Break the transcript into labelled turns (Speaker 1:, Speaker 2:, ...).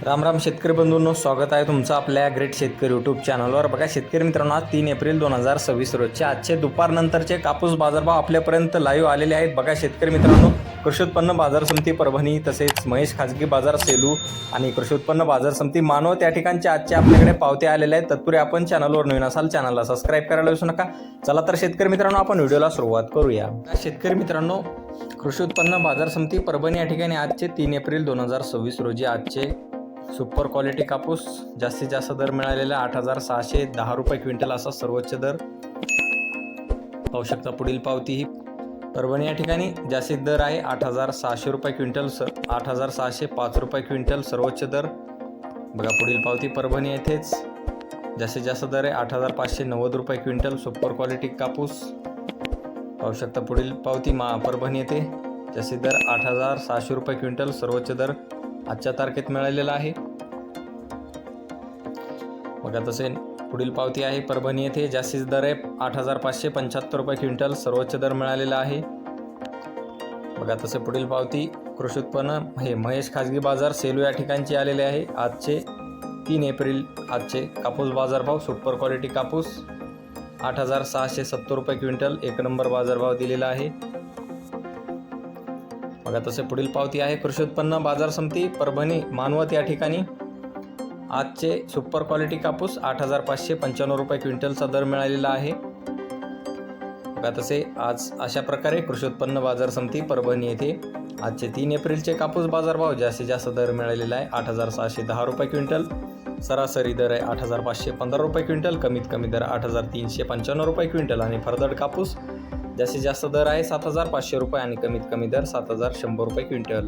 Speaker 1: राम राम शेतकरी बंधूंनो, स्वागत आहे तुमचं आपल्या ग्रेट शेतकरी यूट्यूब चॅनलवर। बघा शेतकरी मित्रांनो, आज 3 एप्रिल 2026 रोजचे आजचे दुपारनंतरचे कापूस बाजारभाव आपल्यापर्यंत लाईव्ह आलेले आहेत। बघा शेतकरी मित्रांनो, कृषी उत्पन्न बाजार समिती परभणी, तसेच महेश खाजगी बाजार सेलू आणि कृषी उत्पन्न बाजार समिती मानवत या ठिकाणचे आजचे आपल्याकडे पावते आलेले आहेत। तत्पूर्वी आपण चॅनलवर नवीन असाल चॅनलला सबस्क्राईब करायला विसरू नका। चला तर शेतकरी मित्रांनो, आपण व्हिडिओला सुरुवात करूया। शेतकरी मित्रांनो, कृषी उत्पन्न बाजार समिती परभणी या ठिकाणी आजचे 3 एप्रिल 2026 रोजी आजचे सुपर क्वालिटी कापूस जास्तीत जास्त दर मिळालेला 8,610 रुपये क्विंटल असा सर्वोच्च दर पाहू शकता। पुढील पावती ही परभणी या ठिकाणी जास्तीत दर आहे 8,600 रुपये क्विंटल, 8,605 रुपये क्विंटल सर्वोच्च दर। बघा पुढील पावती परभणी येथेच जास्तीत जास्त दर आहे 8,590 रुपये क्विंटल सुपर क्वालिटी कापूस पाहू शकता। पुढील पावती परभणी येथे जास्तीत दर 8,600 रुपये क्विंटल सर्वोच्च दर आजच्या तारखेत मिळालेला आहे। बघा तसे पुढील पावती आहे परभणी येथे जास्तीत दर आहे 8,575 रुपये क्विंटल सर्वोच्च दर मिळालेला आहे। बघा तसे पुढील पावती कृषी उत्पन्न हे महेश खाजगी बाजार सेलू या ठिकाणची आलेले आहे। आजचे 3 एप्रिल आजचे कापूस बाजारभाव सुपर क्वालिटी कापूस 8,670 रुपये क्विंटल एक नंबर बाजारभाव दिलेला आहे। बघा तसे पुढील पावती आहे कृषी उत्पन्न बाजार समिती परभणी मानवत या ठिकाणी आजचे सुपर क्वालिटी कापूस 8,595 रुपये क्विंटलचा दर मिळालेला आहे। बघा तसे आज अशा प्रकारे कृषी उत्पन्न बाजार समिती परभणी येथे आजचे 3 एप्रिलचे कापूस बाजारभाव जास्तीत जास्त दर मिळालेला आहे 8,610 रुपये क्विंटल, सरासरी दर आहे 8,515 रुपये क्विंटल, कमीत कमी दर 8,395 रुपये क्विंटल आणि फरदड कापूस जास्तीत जास्त दर आहे 7,500 रुपये आणि कमीत कमी दर 7,100 रुपये क्विंटल।